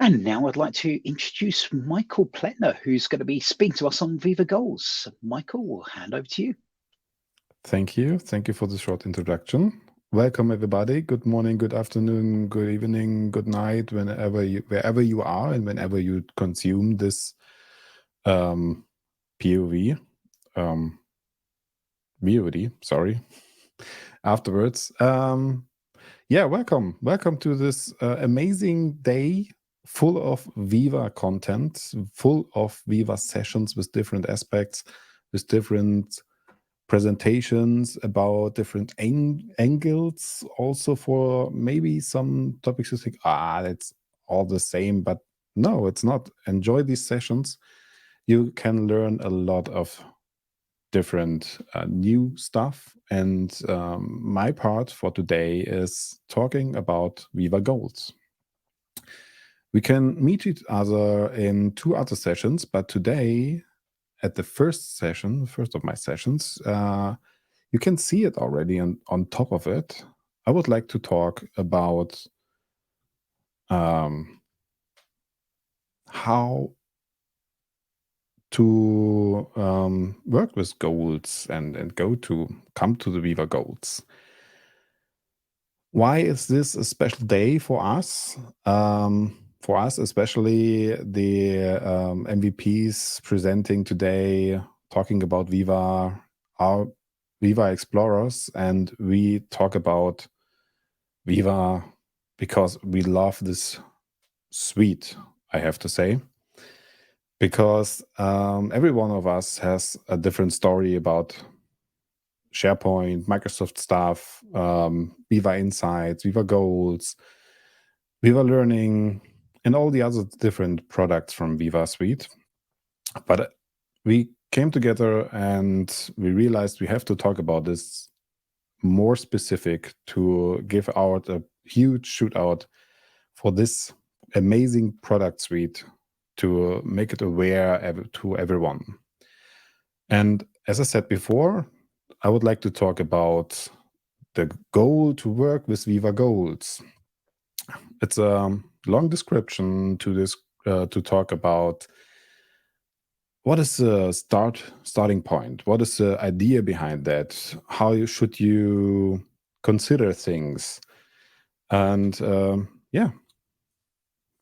And now I'd like to introduce Michael Plettner, who's going to be speaking to us on Viva Goals. Michael, we'll hand over to you. Thank you. Thank you for the short introduction. Welcome, everybody. Good morning, good afternoon, good evening, good night, wherever you are and whenever you consume this POV, VOD, sorry, afterwards. Welcome. Welcome to this amazing day full of Viva content, full of Viva sessions with different aspects, with different presentations about different angles, also for maybe some topics you think, that's all the same, but no, it's not. Enjoy these sessions. You can learn a lot of different new stuff. And my part for today is talking about Viva Goals. We can meet each other in 2 other sessions, but today at the first session, the first of my sessions, you can see it already on top of it. I would like to talk about how to work with goals and come to the Viva Goals. Why is this a special day for us? For us, especially the MVPs presenting today, talking about Viva, our Viva Explorers, and we talk about Viva because we love this suite, I have to say. Because every one of us has a different story about SharePoint, Microsoft stuff, Viva Insights, Viva Goals, Viva Learning, and all the other different products from Viva Suite. But we came together and we realized we have to talk about this more specific to give out a huge shootout for this amazing product suite to make it aware to everyone. And as I said before, I would like to talk about the goal to work with Viva Goals. It's a long description to talk about what is the starting point? What is the idea behind that? How should you consider things? And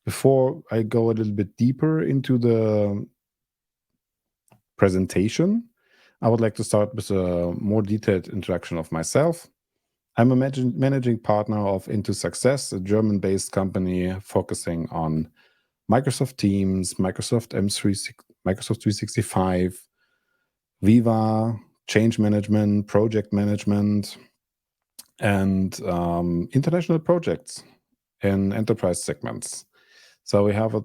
before I go a little bit deeper into the presentation, I would like to start with a more detailed introduction of myself. I'm a managing partner of Into Success, a German-based company focusing on Microsoft Teams, Microsoft 365, Viva, change management, project management, and international projects in enterprise segments. So we have a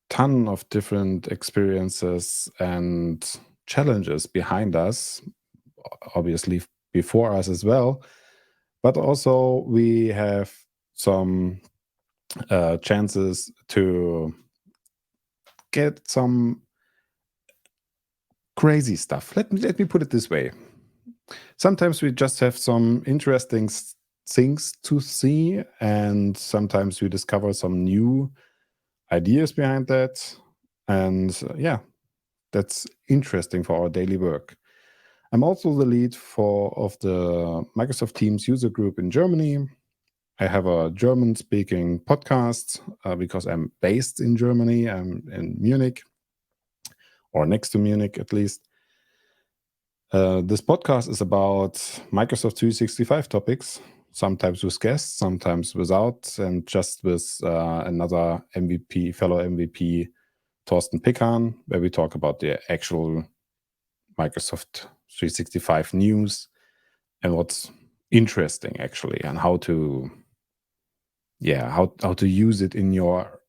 ton of different experiences and challenges behind us, obviously before us as well. But also we have some chances to get some crazy stuff. Let me put it this way. Sometimes we just have some interesting things to see, and sometimes we discover some new ideas behind that. And that's interesting for our daily work. I'm also the lead of the Microsoft Teams user group in Germany. I have a German-speaking podcast because I'm based in Germany. I'm in Munich, or next to Munich at least. This podcast is about Microsoft 365 topics, sometimes with guests, sometimes without, and just with another fellow MVP, Thorsten Pickan, where we talk about the actual Microsoft 365 news and what's interesting actually, and how to use it in your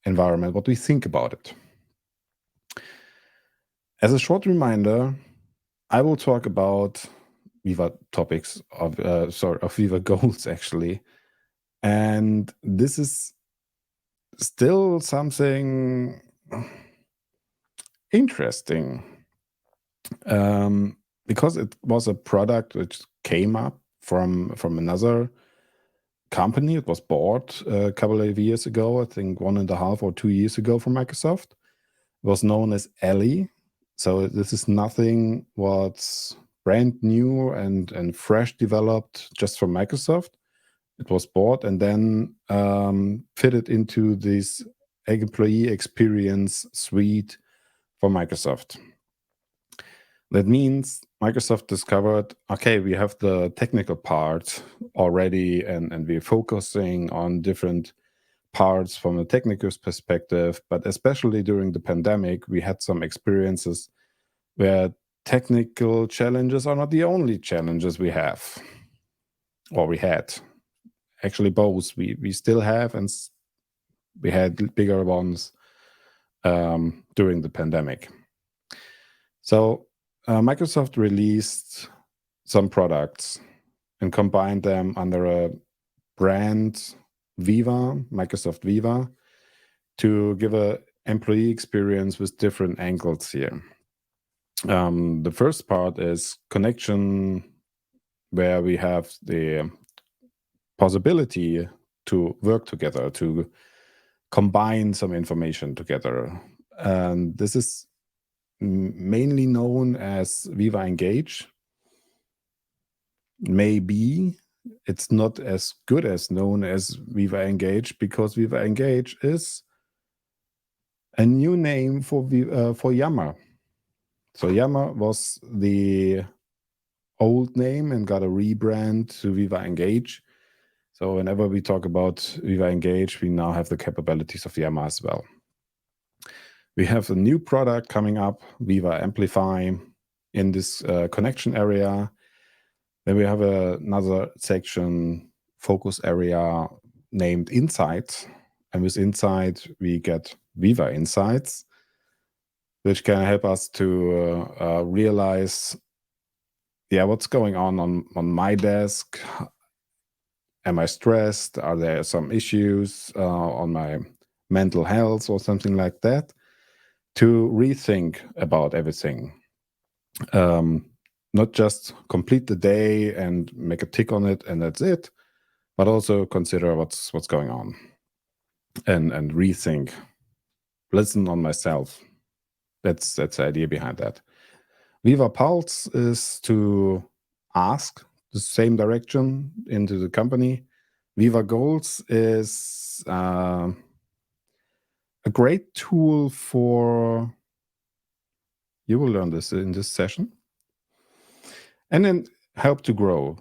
environment, what we think about it. As a short reminder, I will talk about Viva topics of Viva Goals actually, and this is still something interesting because it was a product which came up from another company. It was bought a couple of years ago, I think 1.5 or 2 years ago from Microsoft. It was known as Ellie. So this is nothing what's brand new and fresh developed just from Microsoft. It was bought and then fitted into this employee experience suite for Microsoft. That means Microsoft discovered, okay, we have the technical part already, and we're focusing on different parts from a technical perspective. But especially during the pandemic, we had some experiences where technical challenges are not the only challenges we have, or we had. Actually, both. We still have, and we had bigger ones during the pandemic. So Microsoft released some products and combined them under a brand Viva, Microsoft Viva, to give a employee experience with different angles here. The first part is connection, where we have the possibility to work together, to combine some information together. And this is mainly known as Viva Engage. Maybe it's not as good as known as Viva Engage, because Viva Engage is a new name for Yammer. So Yammer was the old name and got a rebrand to Viva Engage. So whenever we talk about Viva Engage, we now have the capabilities of Yammer as well. We have a new product coming up, Viva Amplify, in this connection area. Then we have another section, focus area, named Insights. And with Insight, we get Viva Insights, which can help us to realize, what's going on my desk. Am I stressed? Are there some issues on my mental health or something like that? To rethink about everything. Not just complete the day and make a tick on it and that's it, but also consider what's going on and rethink, listen on myself. That's the idea behind that. Viva Pulse is to ask the same direction into the company. Viva Goals is a great tool for, you will learn this in this session, and then help to grow.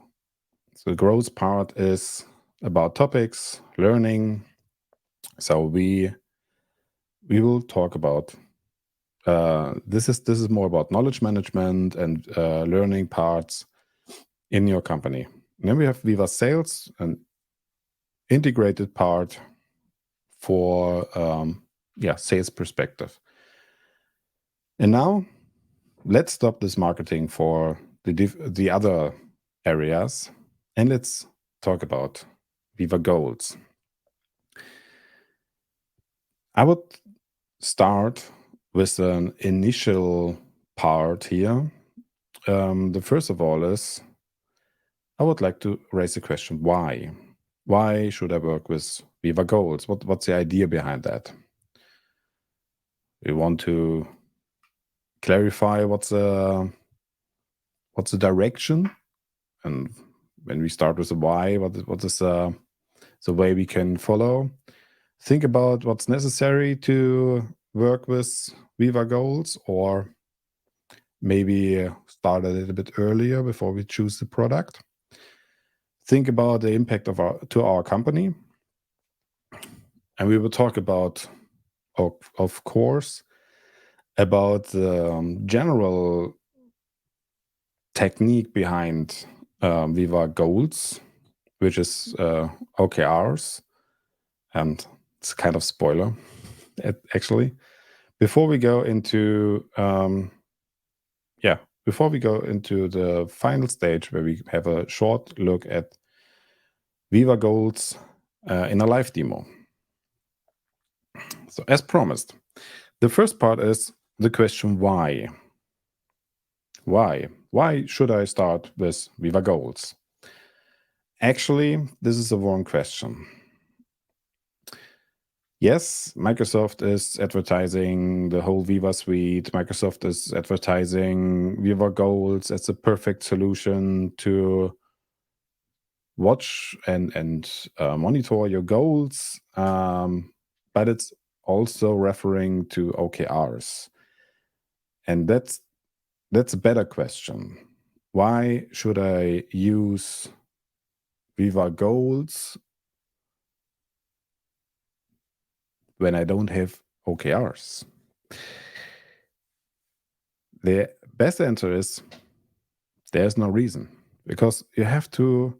So the growth part is about topics, learning. So we will talk about this is more about knowledge management and learning parts in your company. And then we have Viva Sales, an integrated part for sales perspective. And now let's stop this marketing for the other areas, and let's talk about Viva Goals. I would start with an initial part here. The first of all is, I would like to raise the question, why? Why should I work with Viva Goals? What's the idea behind that? We want to clarify what's the direction, and when we start with the why, what is the way we can follow. Think about what's necessary to work with Viva Goals, or maybe start a little bit earlier before we choose the product. Think about the impact to our company, and we will talk about, of course, about the general technique behind Viva Goals, which is OKRs, and it's kind of spoiler, actually. Before we go into the final stage, where we have a short look at Viva Goals in a live demo. So as promised, the first part is the question why. Why should I start with Viva Goals? Actually, this is a wrong question. Yes, Microsoft is advertising the whole Viva suite. Microsoft is advertising Viva Goals as a perfect solution to watch and monitor your goals. But it's also referring to OKRs. And that's a better question. Why should I use Viva Goals when I don't have OKRs? The best answer is there's no reason, because you have to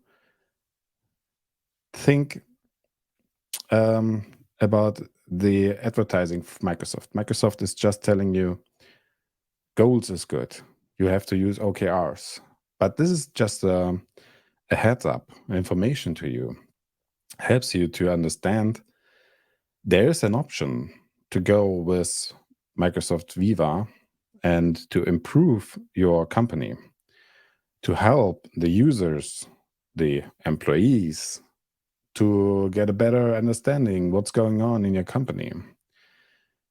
think about the advertising of Microsoft. Microsoft is just telling you goals is good. You have to use OKRs. But this is just a heads up information to you. Helps you to understand there is an option to go with Microsoft Viva and to improve your company, to help the users, the employees, to get a better understanding what's going on in your company.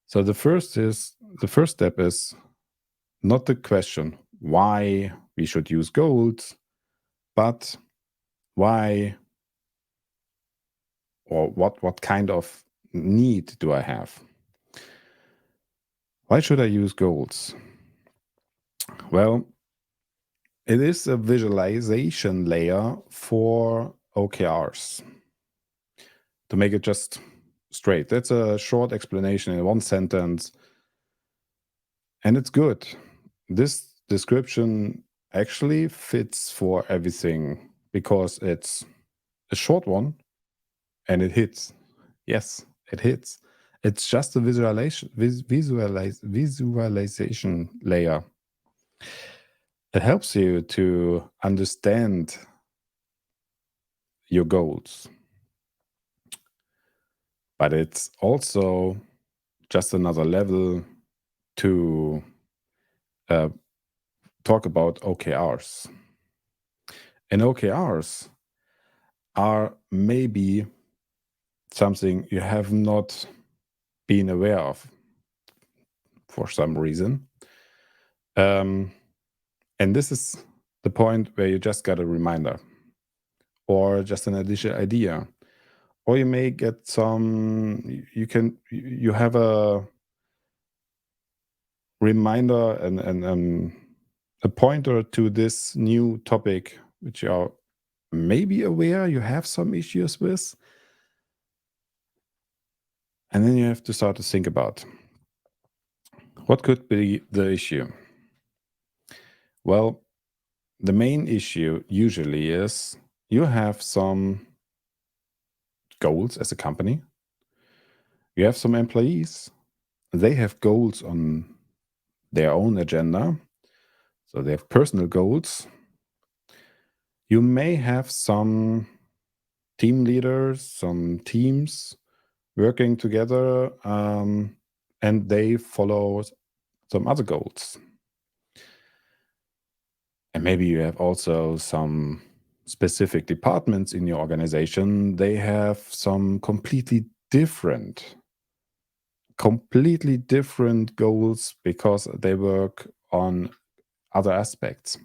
So the first step is not the question why we should use goals, but why, or what kind of need do I have? Why should I use goals? Well, it is a visualization layer for OKRs. To make it just straight, that's a short explanation in one sentence, and it's good. This description actually fits for everything because it's a short one and it hits. Yes, it hits. It's just a visualization layer. It helps you to understand your goals. But it's also just another level to talk about OKRs. And OKRs are maybe something you have not been aware of for some reason. And this is the point where you just got a reminder or just an additional idea. Or you may get you have a reminder and a pointer to this new topic, which you are maybe aware you have some issues with. And then you have to start to think about what could be the issue. Well, the main issue usually is you have some goals as a company. You have some employees. They have goals on their own agenda. So they have personal goals. You may have some team leaders, some teams working together, and they follow some other goals. And maybe you have also some specific departments in your organization. They have some completely different goals because they work on other aspects.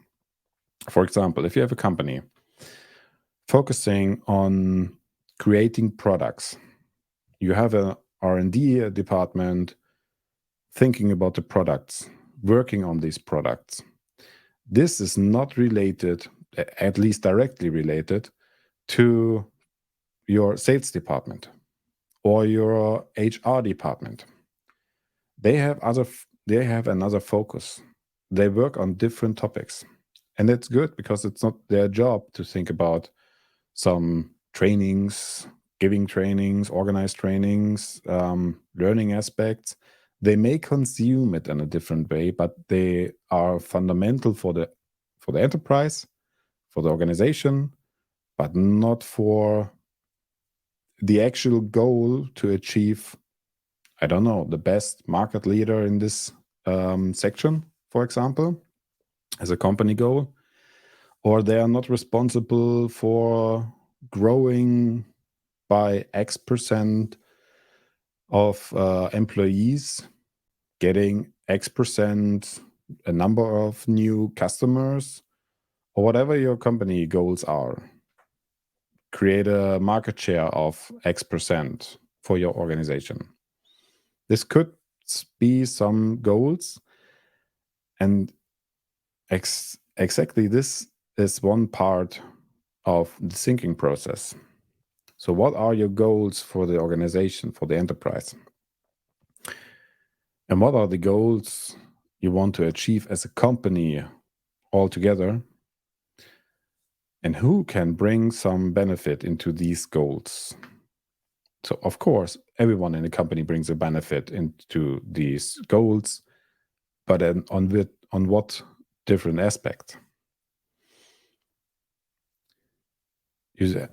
For example, if you have a company focusing on creating products, you have an R&D department thinking about the products, working on these products. This is not related, at least directly related, to your sales department or your HR department. They have another focus. They work on different topics. And it's good because it's not their job to think about some trainings, giving trainings, organized trainings, learning aspects. They may consume it in a different way, but they are fundamental for the enterprise, for the organization, but not for the actual goal to achieve, I don't know, the best market leader in this section, for example, as a company goal, or they are not responsible for growing by X% of employees, getting X%, a number of new customers, or whatever your company goals are. Create a market share of X% for your organization. This could be some goals, and exactly this is one part of the thinking process. So what are your goals for the organization, for the enterprise? And what are the goals you want to achieve as a company altogether? And who can bring some benefit into these goals? So, of course, everyone in the company brings a benefit into these goals, but on what different aspect? You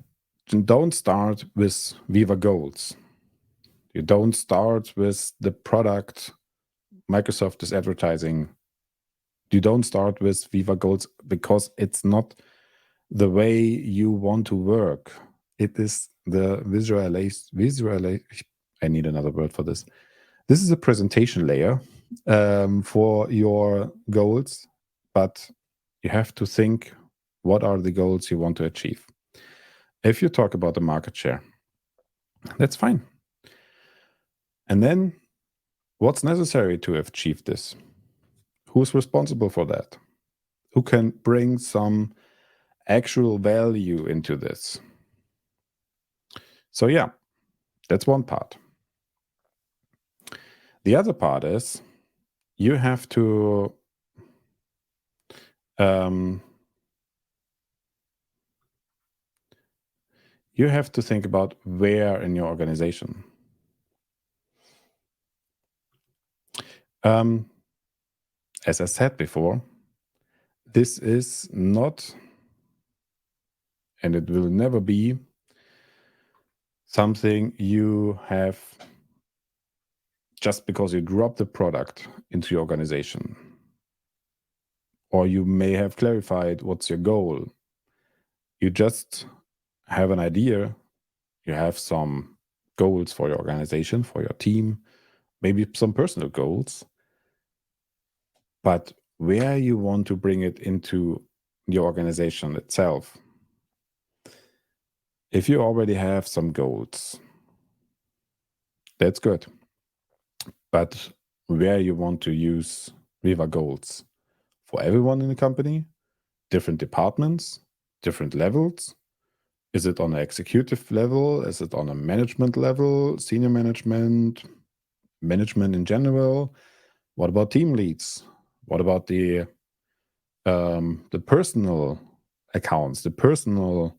don't start with Viva Goals. You don't start with the product Microsoft is advertising. You don't start with Viva Goals because it's not the way you want to work. It is the visualize. I need another word for this. This is a presentation layer for your goals, but you have to think, what are the goals you want to achieve? If you talk about the market share, that's fine. And then what's necessary to achieve this? Who's responsible for that? Who can bring some actual value into this? So yeah, that's one part. The other part is you have to think about where in your organization. As I said before, this is not, and it will never be, something you have just because you drop the product into your organization. Or you may have clarified what's your goal. You just have an idea. You have some goals for your organization, for your team, maybe some personal goals. But where you want to bring it into your organization itself. If you already have some goals, that's good. But where you want to use Viva Goals for everyone in the company, different departments, different levels. Is it on an executive level? Is it on a management level, senior management, management in general? What about team leads? What about the personal accounts, the personal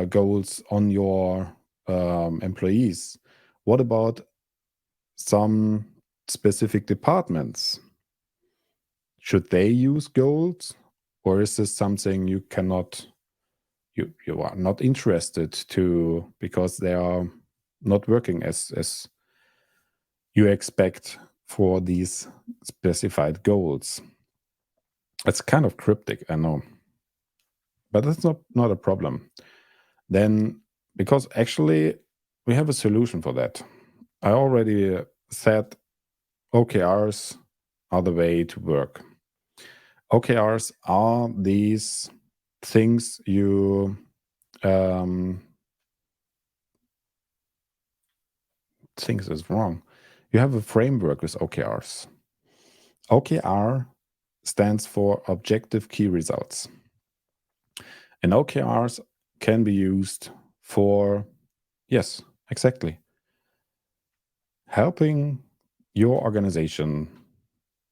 goals on your employees? What about some specific departments? Should they use goals, or is this something you cannot, you are not interested to because they are not working as you expect for these specified goals? It's kind of cryptic, I know, but that's not a problem. Then, because actually we have a solution for that. I already said OKRs are the way to work. OKRs are these things you things is wrong. You have a framework with OKRs. OKR stands for Objective Key Results. And OKRs can be used for, yes, exactly, helping your organization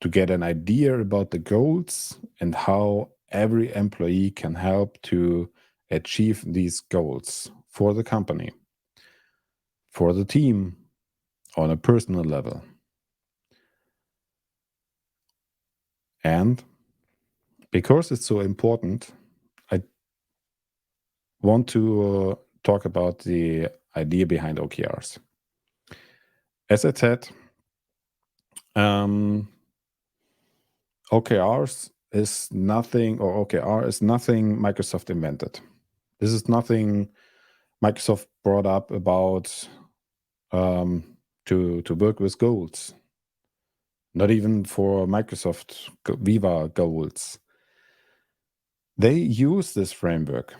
to get an idea about the goals and how every employee can help to achieve these goals for the company, for the team, on a personal level. And because it's so important, I want to talk about the idea behind OKRs. As I said, OKRs is nothing, or OKR is nothing Microsoft invented. This is nothing Microsoft brought up about to work with goals. Not even for Microsoft Viva Goals. They use this framework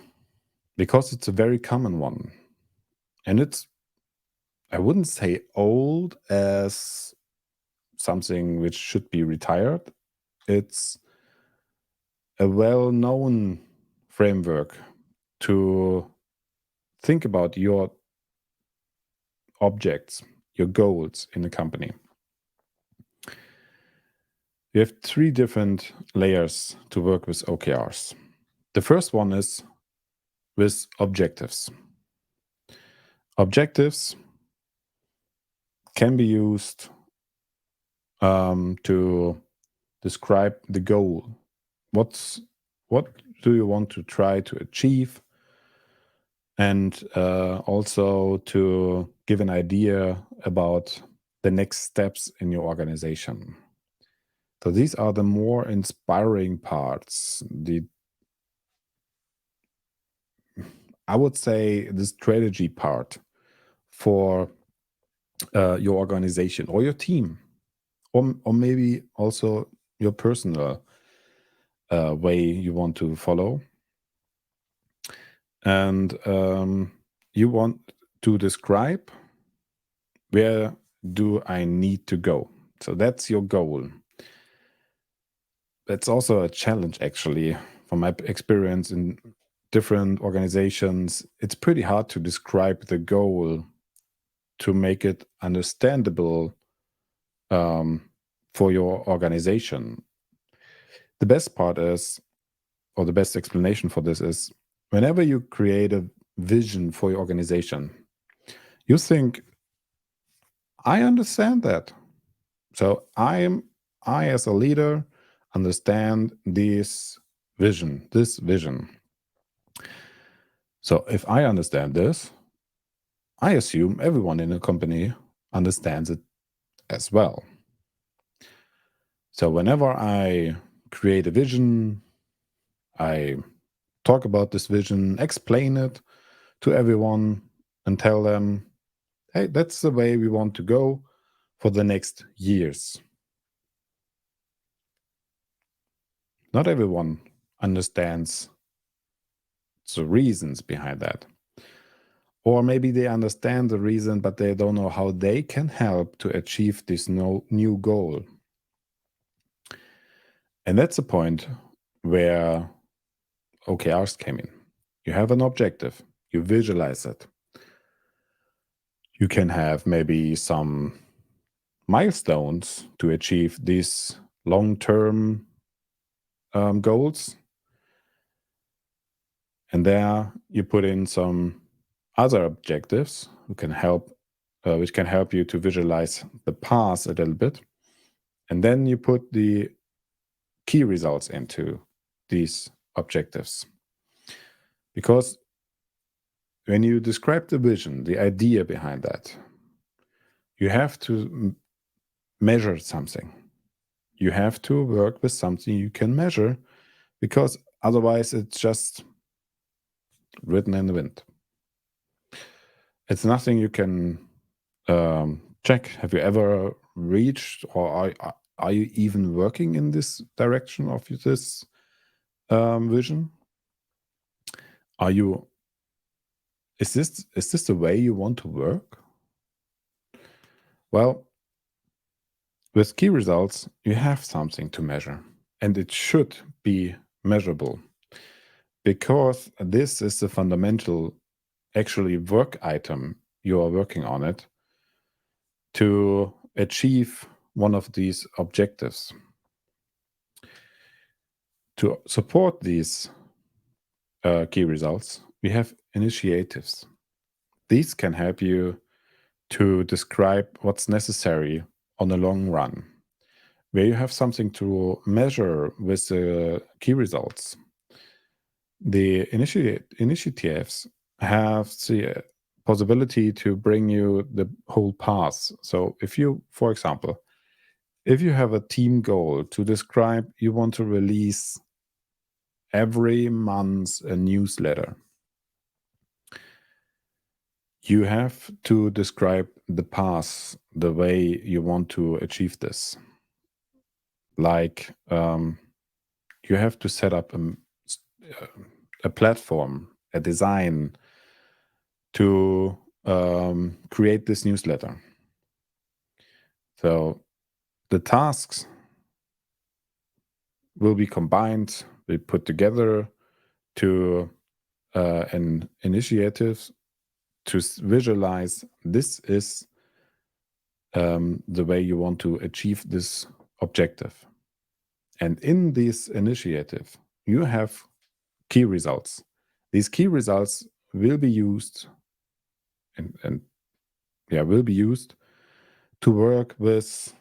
because it's a very common one. And it's, I wouldn't say old as something which should be retired. It's a well-known framework to think about your objects, your goals in a company. We have 3 different layers to work with OKRs. The first one is with objectives. Objectives can be used to describe the goal. What do you want to try to achieve? And also to give an idea about the next steps in your organization. So these are the more inspiring parts. I would say the strategy part for your organization or your team, or maybe also your personal way you want to follow. And you want to describe, where do I need to go? So that's your goal. That's also a challenge, actually, from my experience in different organizations. It's pretty hard to describe the goal to make it understandable for your organization. The best part is, or the best explanation for this is, whenever you create a vision for your organization, you think, I understand that. So I as a leader understand this vision. So if I understand this, I assume everyone in the company understands it as well. So whenever I create a vision, I talk about this vision, explain it to everyone, and tell them, hey, that's the way we want to go for the next years. Not everyone understands the reasons behind that. Or maybe they understand the reason, but they don't know how they can help to achieve this new goal. And that's the point where OKRs came in. You have an objective, you visualize it. You can have maybe some milestones to achieve these long-term goals. And there you put in some other objectives which can help you to visualize the path a little bit. And then you put the key results into these objectives. Because when you describe the vision, the idea behind that, you have to measure something. You have to work with something you can measure, because otherwise it's just written in the wind. It's nothing you can check. Have you ever reached, or are you even working in this direction of this vision? Is this the way you want to work? Well, with key results, you have something to measure, and it should be measurable, because this is the fundamental, actually, work item you are working on it to achieve one of these objectives. To support these key results, we have initiatives. These can help you to describe what's necessary on the long run, where you have something to measure with the key results. The initiatives have the possibility to bring you the whole path. So if you, for example, If you have a team goal to describe you want to release every month a newsletter, you have to describe the path, the way you want to achieve this. Like you have to set up a platform, a design to create this newsletter. So the tasks will be combined, be put together to an initiative to visualize this is the way you want to achieve this objective. And in this initiative, you have key results. These key results will be used and will be used to work with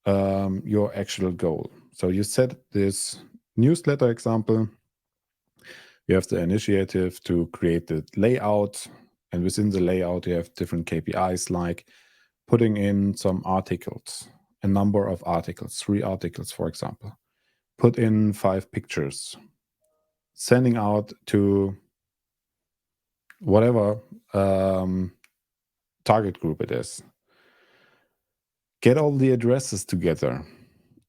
your actual goal. So you set this newsletter example. You have the initiative to create the layout, and within the layout, you have different KPIs like putting in some articles, a number of articles, 3 articles, for example. Put in 5 pictures, sending out to whatever target group it is. Get all the addresses together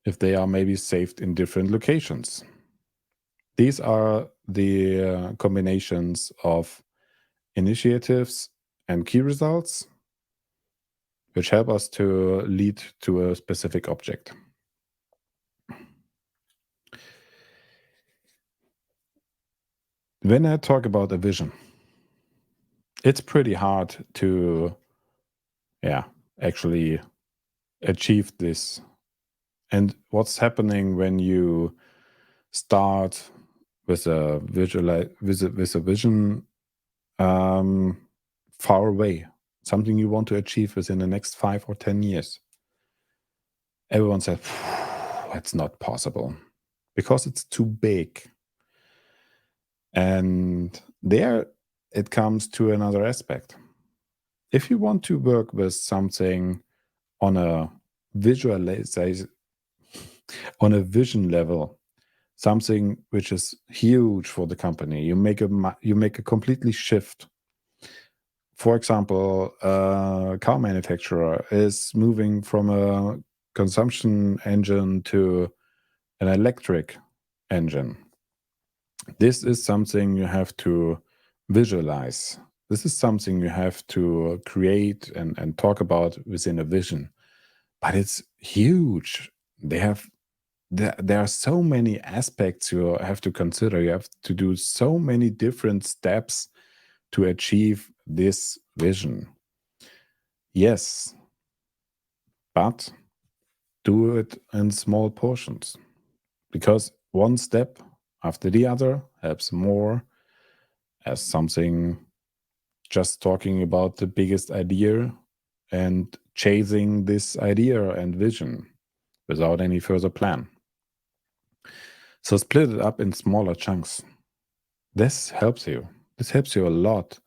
if they are maybe saved in different locations. These are the combinations of initiatives and key results which help us to lead to a specific object. When I talk about a vision, it's pretty hard to actually achieve this. And what's happening when you start with a vision far away, something you want to achieve within the next 5 or 10 years? Everyone says, that's not possible because it's too big. And there it comes to another aspect. If you want to work with something on a visualization, on a vision level, something which is huge for the company, you make a completely shift. For example, a car manufacturer is moving from a consumption engine to an electric engine. This is something you have to visualize. This is something you have to create and talk about within a vision. But it's huge. There are so many aspects you have to consider. You have to do so many different steps to achieve this vision. Yes, but do it in small portions, because one step after the other helps more as something just talking about the biggest idea and chasing this idea and vision without any further plan. So split it up in smaller chunks. This helps you. This helps you a lot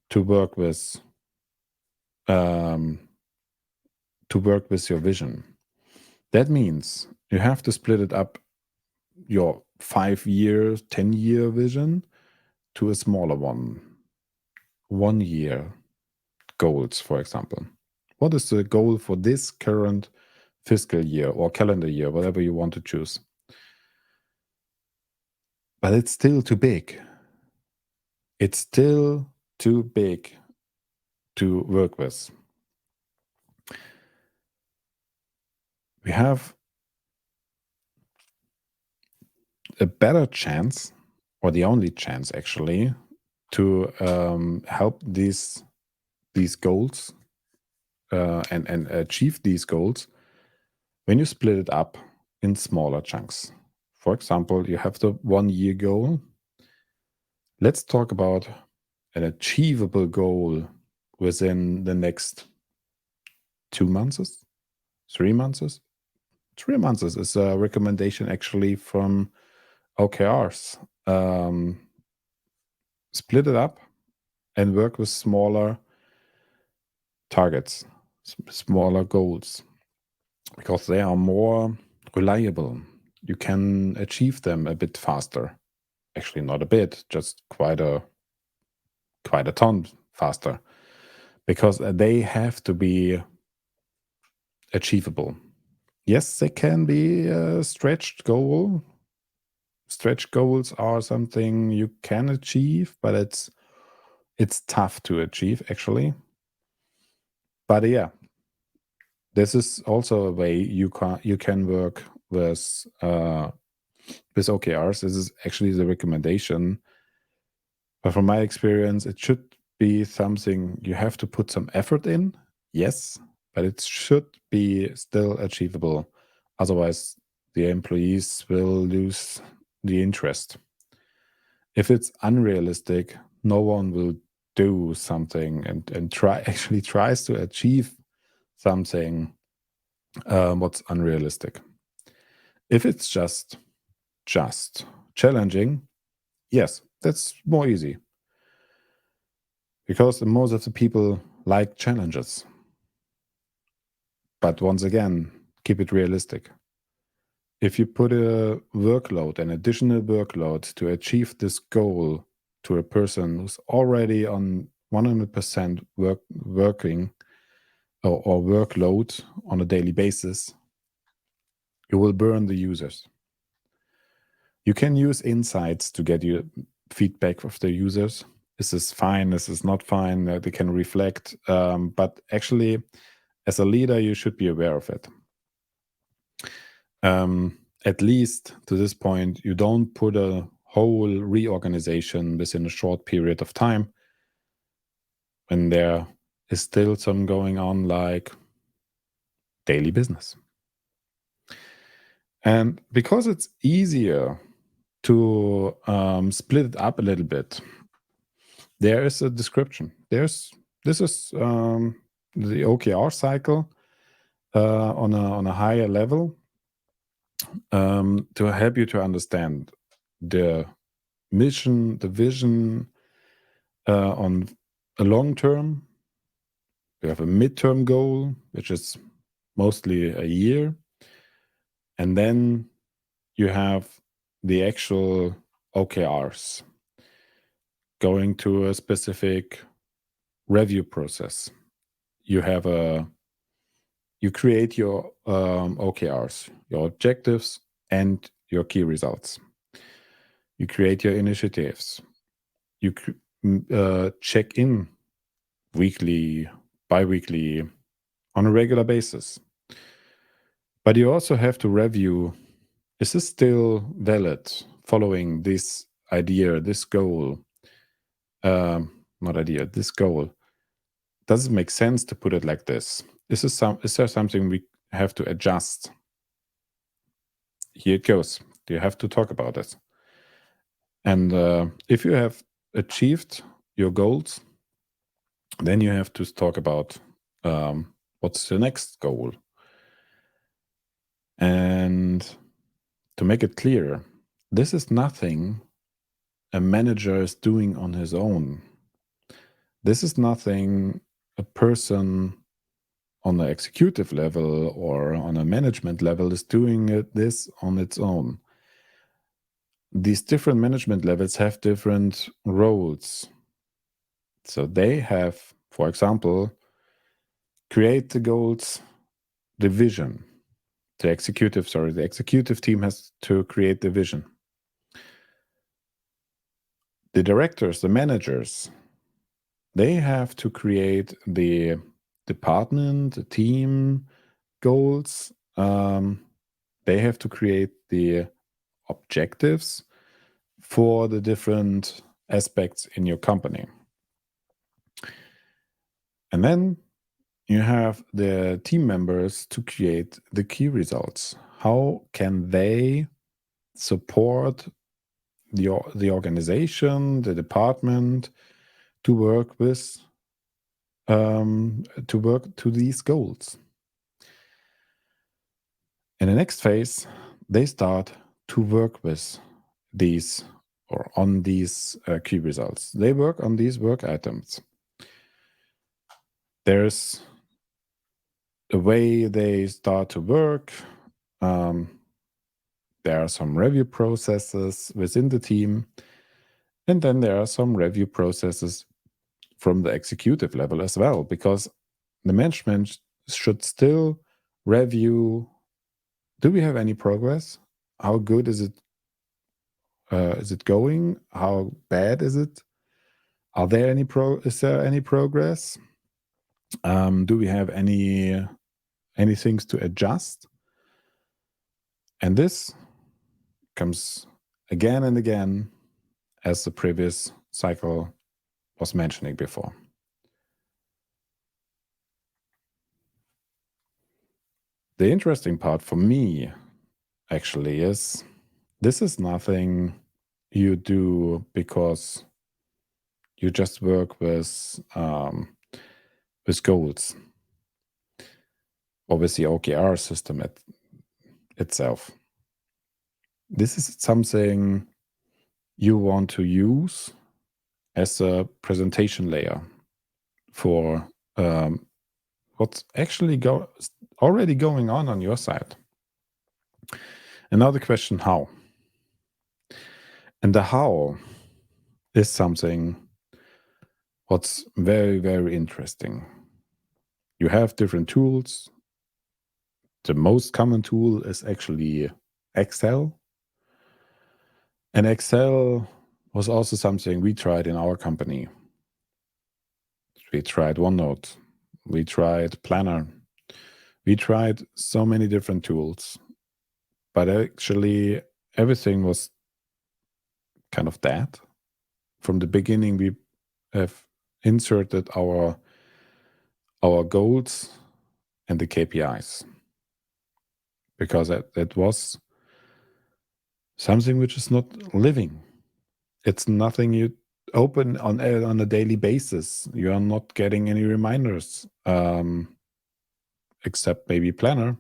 to work with your vision. That means you have to split it up, your 5-year, 10-year vision, to a smaller one. 1 year goals, for example. What is the goal for this current fiscal year or calendar year, whatever you want to choose? But it's still too big. It's still too big to work with. We have a better chance, or the only chance actually, to help these goals and achieve these goals when you split it up in smaller chunks. For example, you have the 1-year goal. Let's talk about an achievable goal within the next 2 months, 3 months. 3 months is a recommendation actually from OKRs. Split it up and work with smaller targets, smaller goals. because they are more reliable. You can achieve them a bit faster. Actually, not a bit, just quite a ton faster, because they have to be achievable. Yes, they can be a stretched goal. Stretch goals are something you can achieve, but it's tough to achieve actually. But yeah, this is also a way you can work with OKRs. This is actually the recommendation. But from my experience, it should be something you have to put some effort in, yes, but it should be still achievable. Otherwise, the employees will lose the interest. If it's unrealistic, no one will do something and tries to achieve something what's unrealistic. If it's just challenging, yes, that's more easy. Because most of the people like challenges. But once again, keep it realistic. If you put a workload, an additional workload to achieve this goal to a person who's already on 100% working or workload on a daily basis, you will burn the users. You can use insights to get you feedback of the users. This is fine, this is not fine, they can reflect. But actually, as a leader, you should be aware of it. At least to this point, you don't put a whole reorganization within a short period of time when there is still some going on like daily business. And because it's easier to split it up a little bit, there is a description. This is the OKR cycle on a higher level to help you to understand the mission, the vision on a long term. We have a midterm goal, which is mostly a year. And then you have the actual OKRs going to a specific review process. You create your OKRs, your objectives, and your key results. You create your initiatives. You check in weekly, bi-weekly, on a regular basis. But you also have to review, is this still valid following this idea, this goal? This goal. Does it make sense to put it like this? Is there something we have to adjust? Here it goes. You have to talk about it. And if you have achieved your goals, then you have to talk about what's the next goal. And to make it clear, this is nothing a manager is doing on his own. This is nothing a person on the executive level or on a management level is doing this on its own. These different management levels have different roles. So they have, for example, create the goals, the vision. The executive team has to create the vision. The directors, the managers, they have to create the department, the team goals. They have to create the objectives for the different aspects in your company. And then you have the team members to create the key results. How can they support the organization, the department to work with to these goals? In the next phase, they start to work with these or on these key results. They work on these work items. There's the way they start to work. There are some review processes within the team, and then there are some review processes from the executive level as well, because the management should still review, do we have any progress? How good is it going? How bad is it? Is there any progress? Do we have any things to adjust? And this comes again and again, as the previous cycle was mentioning before. The interesting part for me actually is, this is nothing you do because you just work with goals or with the OKR system itself. This is something you want to use as a presentation layer for what's actually already going on your side. And now the question, how? And the how is something what's very, very interesting. You have different tools. The most common tool is actually Excel. And Excel was also something we tried in our company. We tried OneNote. We tried Planner. We tried so many different tools. But actually, everything was kind of dead. From the beginning, we have inserted our goals and the KPIs, because that was something which is not living. It's nothing you open on a daily basis. You are not getting any reminders, except maybe Planner,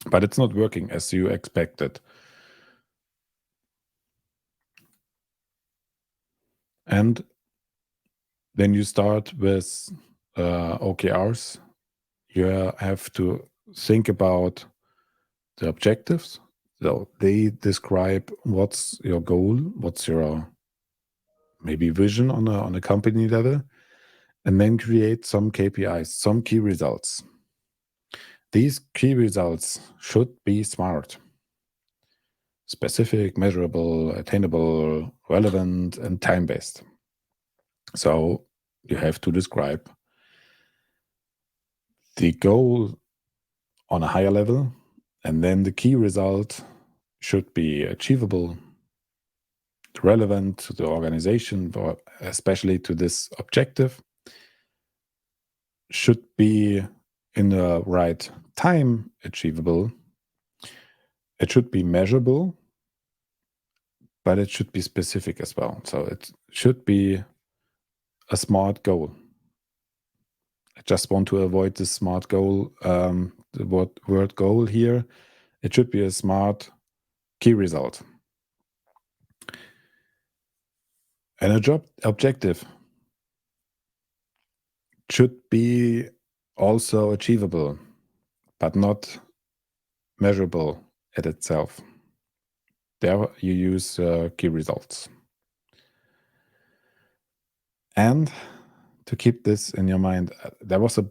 but it's not working as you expected. And then you start with OKRs. You have to think about the objectives. So they describe what's your goal, what's your maybe vision on a company level, and then create some KPIs, some key results. These key results should be SMART: specific, measurable, attainable, relevant, and time-based. So you have to describe the goal on a higher level, and then the key result should be achievable, relevant to the organization, or especially to this objective, should be in the right time achievable. It should be measurable, but it should be specific as well. So it should be a SMART goal. I just want to avoid the SMART goal, the word goal here. It should be a SMART key result. And a job objective should be also achievable, but not measurable at itself. There you use key results. And to keep this in your mind, there was a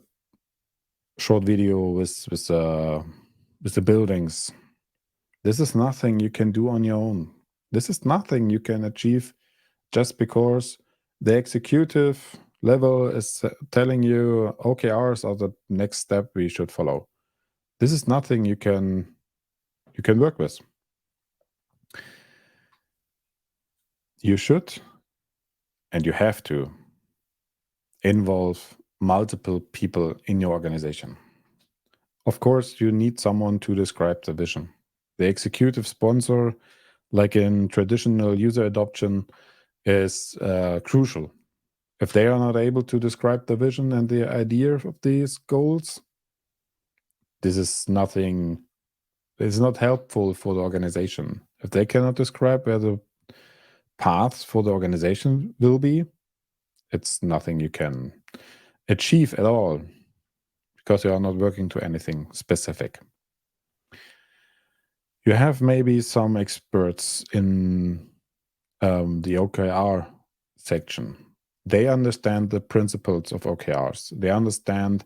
short video with the buildings. This is nothing you can do on your own. This is nothing you can achieve just because the executive level is telling you OKRs are the next step we should follow. This is nothing you can work with. You should, and you have to, involve multiple people in your organization. Of course, you need someone to describe the vision. The executive sponsor, like in traditional user adoption, is crucial. If they are not able to describe the vision and the idea of these goals, this is nothing. It's not helpful for the organization. If they cannot describe where the path for the organization will be, it's nothing you can achieve at all, because you are not working to anything specific. You have maybe some experts in the OKR section. They understand the principles of OKRs. They understand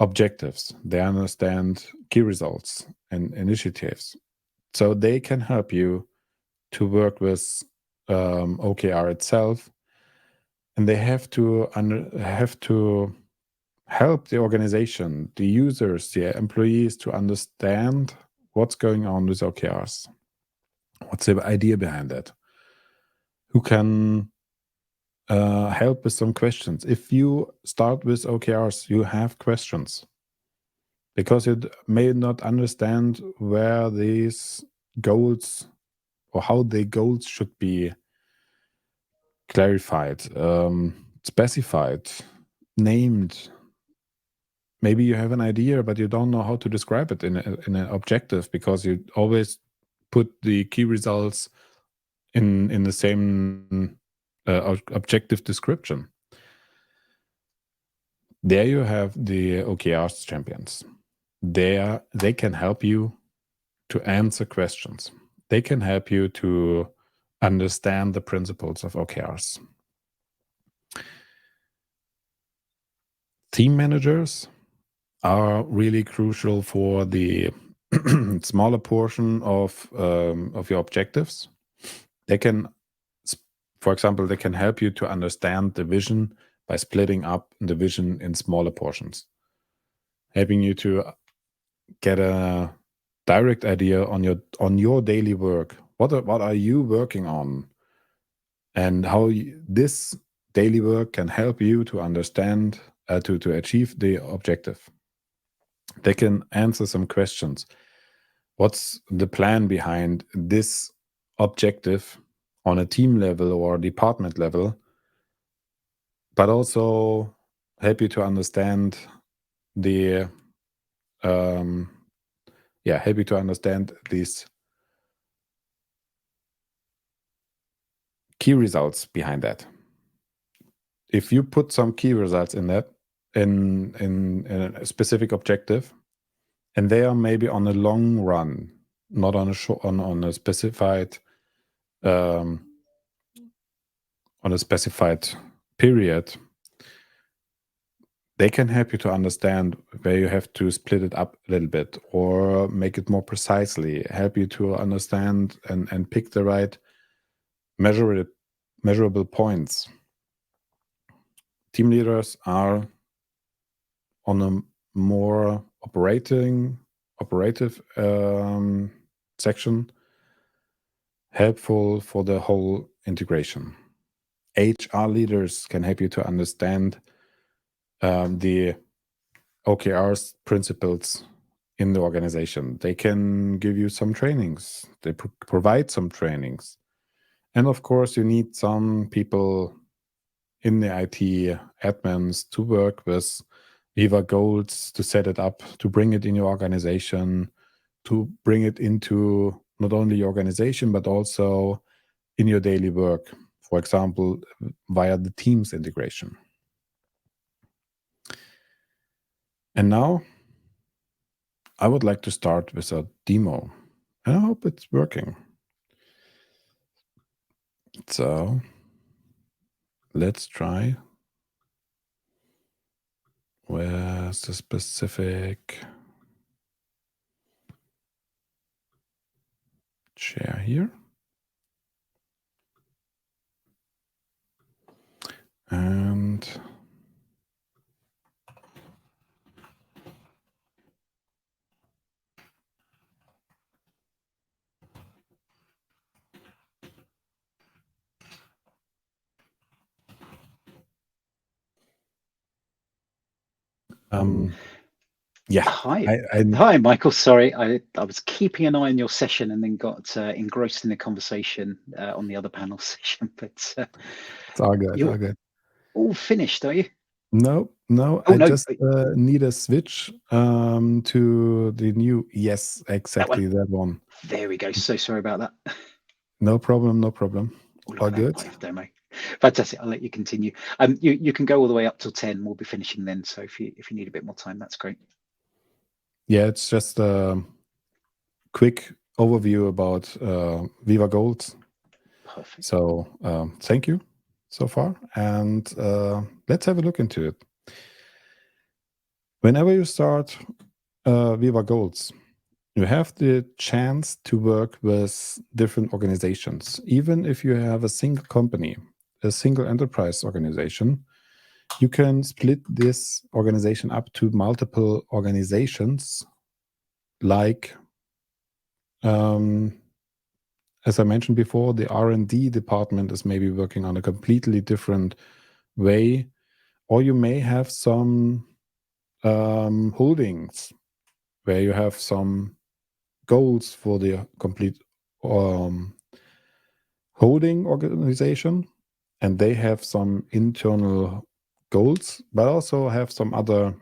objectives. They understand key results and initiatives. So they can help you to work with OKR itself, and they have to help the organization, the users, the employees to understand what's going on with OKRs. What's the idea behind that? Who can help with some questions? If you start with OKRs, you have questions because you may not understand where these goals or how the goals should be clarified, specified, named. Maybe you have an idea, but you don't know how to describe it in an objective because you always put the key results in the same objective description. There you have the OKRs champions. They can help you to answer questions. They can help you to understand the principles of OKRs. Team managers are really crucial for the smaller portion of your objectives. They can, for example, they can help you to understand the vision by splitting up the vision in smaller portions, helping you to get a direct idea on your daily work. What are you working on, and how this daily work can help you to understand to achieve the objective. They can answer some questions. What's the plan behind this objective on a team level or department level, but also help you to understand the help you to understand these key results behind that. If you put some key results in that in a specific objective, and they are maybe on a long run, not on a short, on a specified period, they can help you to understand where you have to split it up a little bit or make it more precisely, help you to understand and pick the right measurable points. Team leaders are on a more operative section, helpful for the whole integration. HR leaders can help you to understand the OKRs principles in the organization. They can give you some trainings. They provide some trainings. And of course, you need some people in the IT admins to work with Viva Goals, to set it up, to bring it in your organization, to bring it into not only your organization, but also in your daily work. For example, via the Teams integration. And now I would like to start with a demo. And I hope it's working. So let's try. Where's the specific share here? And yeah. Hi, Michael. Sorry, I was keeping an eye on your session and then got engrossed in the conversation on the other panel session. But it's all good. you're all good. All finished, are you? No. Oh, I no. just need a switch to the new. Yes, exactly that one. There we go. So sorry about that. No problem. Oh, All good. live demo. Fantastic. I'll let you continue. You can go all the way up till 10. We'll be finishing then. So if you need a bit more time, that's great. Yeah, it's just a quick overview about Viva Goals. Perfect. So thank you so far, and let's have a look into it. Whenever you start Viva Goals, you have the chance to work with different organizations. Even if you have a single company, a single enterprise organization, you can split this organization up to multiple organizations. Like, as I mentioned before, the R&D department is maybe working on a completely different way, or you may have some holdings where you have some goals for the complete holding organization, and they have some internal goals, but also have some other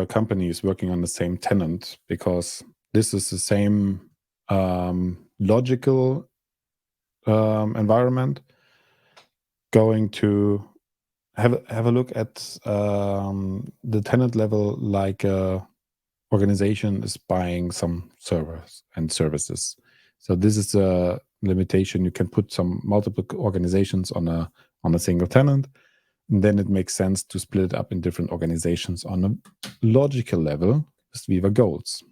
companies working on the same tenant, because this is the same logical environment. Going to have a look at the tenant level, like organization is buying some servers and services. So this is a limitation. You can put some multiple organizations on a single tenant, and then it makes sense to split it up in different organizations on a logical level with Viva Goals.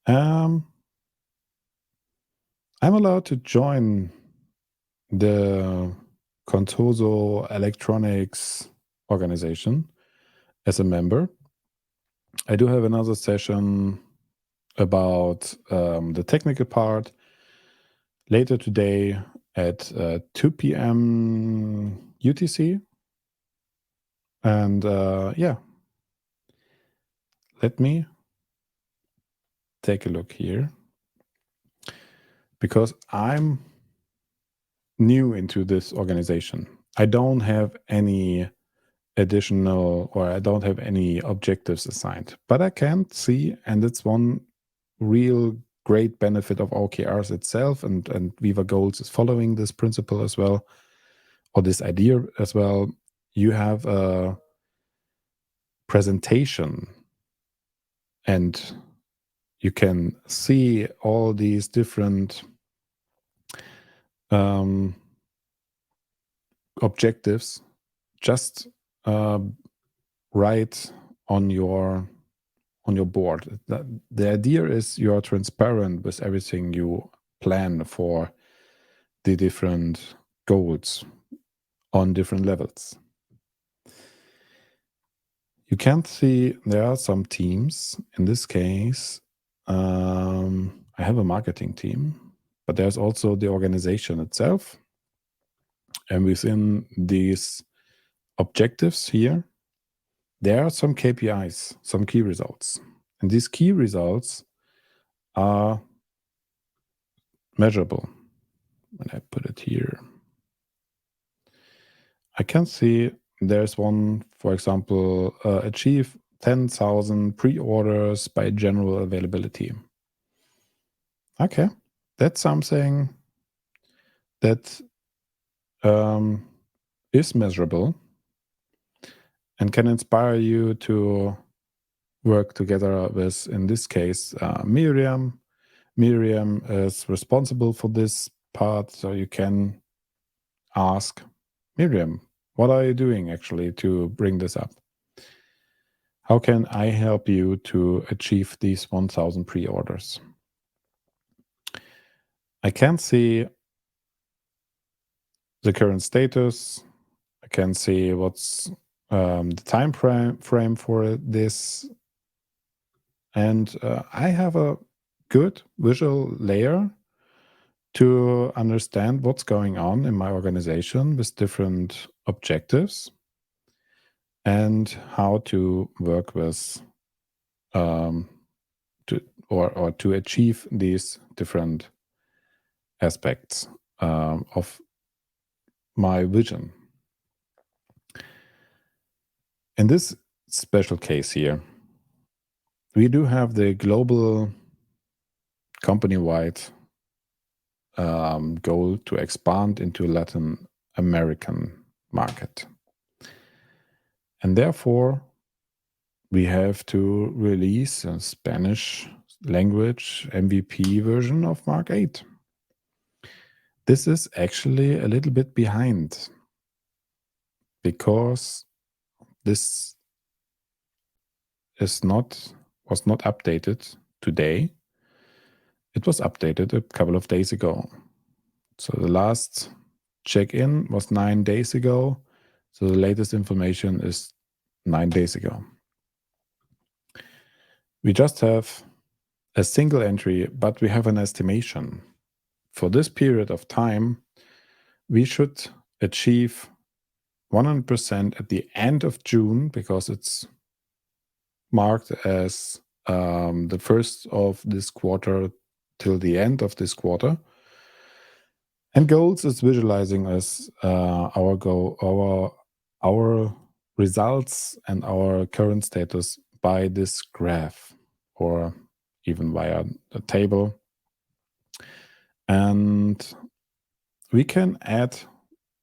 I'm allowed to join the Contoso Electronics organization as a member. I do have another session about the technical part later today at 2 p.m. UTC. And yeah, let me take a look here, because I'm new into this organization. I don't have any additional, or I don't have any objectives assigned, but I can see, and it's one real great benefit of OKRs itself, and Viva Goals is following this principle as well, or this idea as well. You have a presentation, and you can see all these different objectives just right on your board. The idea is you are transparent with everything you plan for the different goals on different levels. You can see there are some teams. In this case, I have a marketing team, but there's also the organization itself. And within these objectives here, there are some KPIs, some key results. And these key results are measurable. When I put it here, I can see there's one, for example, achieve 10,000 pre-orders by general availability. Okay, that's something that is measurable and can inspire you to work together with, in this case, Miriam. Miriam is responsible for this part, so you can ask Miriam, what are you doing actually to bring this up? How can I help you to achieve these 1,000 pre-orders? I can see the current status. I can see what's the time frame for this. And I have a good visual layer to understand what's going on in my organization with different objectives, and how to work with to achieve these different aspects of my vision. In this special case here, we do have the global company-wide goal to expand into Latin American market. And therefore, we have to release a Spanish language MVP version of Mark 8. This is actually a little bit behind because this was not updated today. It was updated a couple of days ago. So the last check-in was 9 days ago. So the latest information is 9 days ago. We just have a single entry, but we have an estimation. For this period of time, we should achieve 100% at the end of June, because it's marked as the first of this quarter till the end of this quarter. And goals is visualizing as our goal, our results and our current status by this graph, or even via the table. And we can add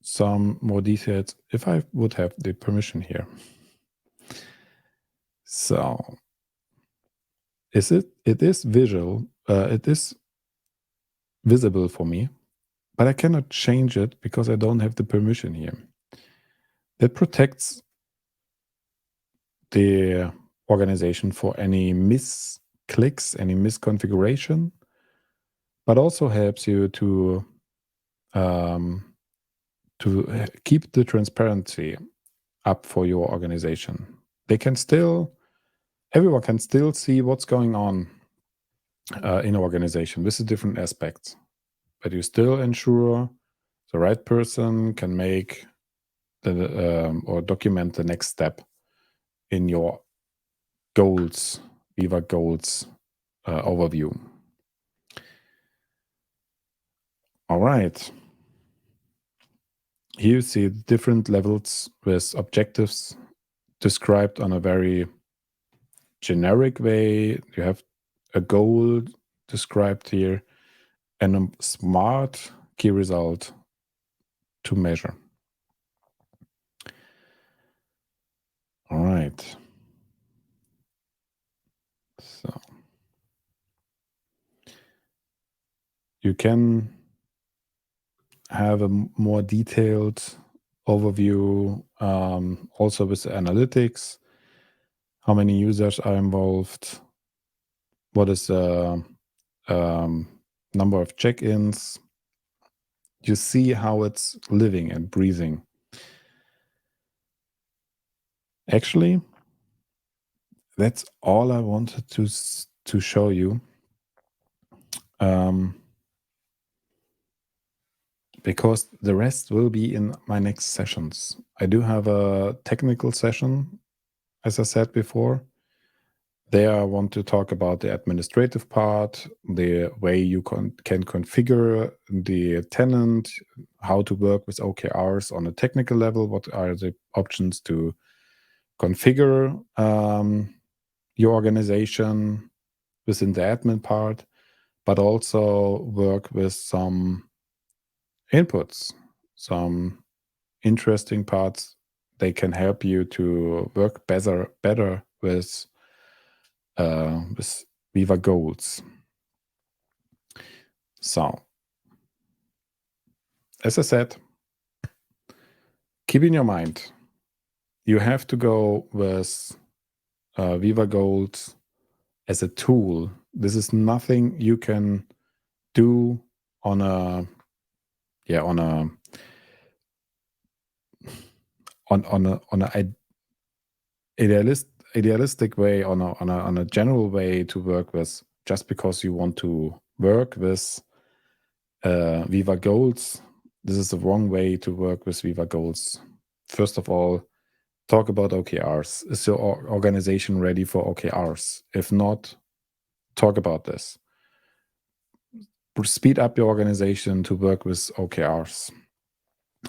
some more details if I would have the permission here. So it is visual, it is visible for me, but I cannot change it because I don't have the permission here. That protects the organization for any misclicks, any misconfiguration, but also helps you to keep the transparency up for your organization. Everyone can still see what's going on in an organization with the different aspects, but you still ensure the right person can make or document the next step in your goals, Viva Goals overview. All right. Here you see different levels with objectives described on a very generic way. You have a goal described here and a smart key result to measure. All right. So you can have a more detailed overview also with the analytics. How many users are involved? What is the number of check-ins? You see how it's living and breathing. Actually, that's all I wanted to show you. Because the rest will be in my next sessions. I do have a technical session, as I said before. There I want to talk about the administrative part, the way you can configure the tenant, how to work with OKRs on a technical level, what are the options to configure your organization within the admin part, but also work with some inputs, some interesting parts. They can help you to work better with Viva Goals. So, as I said, keep in your mind, you have to go with Viva Goals as a tool. This is nothing you can do on a idealistic way, on a general way to work with, just because you want to work with Viva Goals. This is the wrong way to work with Viva Goals. First of all, talk about OKRs. Is your organization ready for OKRs? If not, talk about this. Speed up your organization to work with OKRs.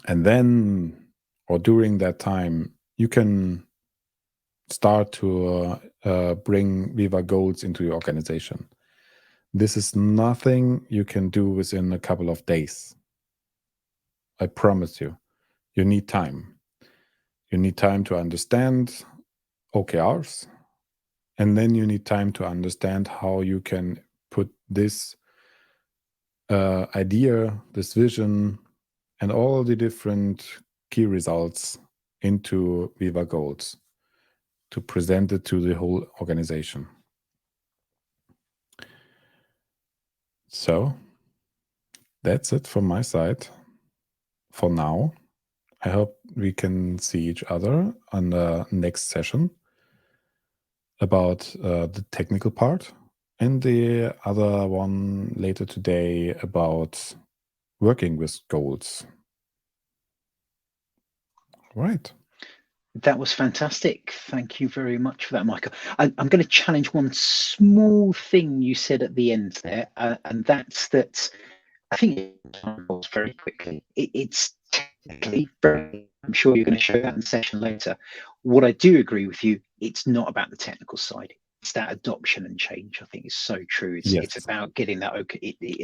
And then, or during that time, you can start to bring Viva Goals into your organization. this is nothing you can do within a couple of days. I promise you. You need time. You need time to understand OKRs, and then you need time to understand how you can put this idea, this vision, and all the different key results into Viva Goals to present it to the whole organization. So that's it from my side for now. I hope we can see each other on the next session about the technical part, and the other one later today about working with goals. Right. That was fantastic. Thank you very much for that, Michael. I'm going to challenge one small thing you said at the end there, and that's that I think it's very quickly. It's technically very, I'm sure you're going to show that in the session later. What I do agree with you, it's not about the technical side. It's that adoption and change. I think is so true. It's about getting that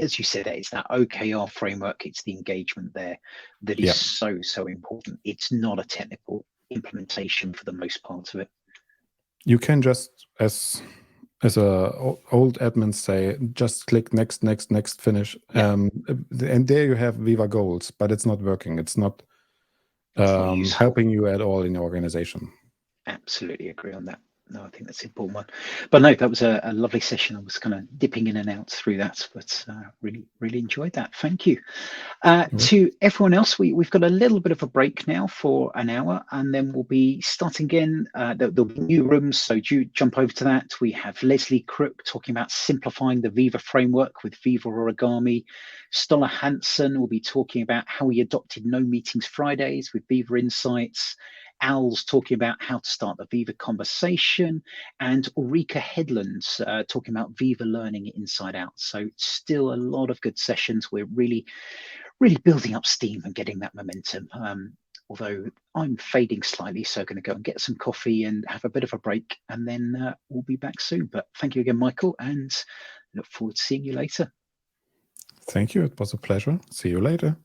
as you said, it's that OKR framework. It's the engagement there that is so important. It's not a technical implementation for the most part of it. You can just, as old admins say, just click next, finish, and there you have Viva Goals, but it's not working. It's not helping you at all in your organization. Absolutely agree on that. No, I think that's an important one. But no, that was a lovely session. I was kind of dipping in and out through that, but really enjoyed that. Thank you. To everyone else, we've got a little bit of a break now for an hour, and then we'll be starting again. There'll be new rooms, so do jump over to that. We have Leslie Crook talking about simplifying the Viva framework with Viva Origami. Stola Hansen will be talking about how he adopted no meetings Fridays with Viva Insights. Al's talking about how to start the Viva conversation, and Ulrika Headlands talking about Viva learning inside out. So still a lot of good sessions. We're really building up steam and getting that momentum. Although I'm fading slightly, so I'm going to go and get some coffee and have a bit of a break, and then we'll be back soon. But thank you again, Michael, and look forward to seeing you later. Thank you. It was a pleasure. See you later.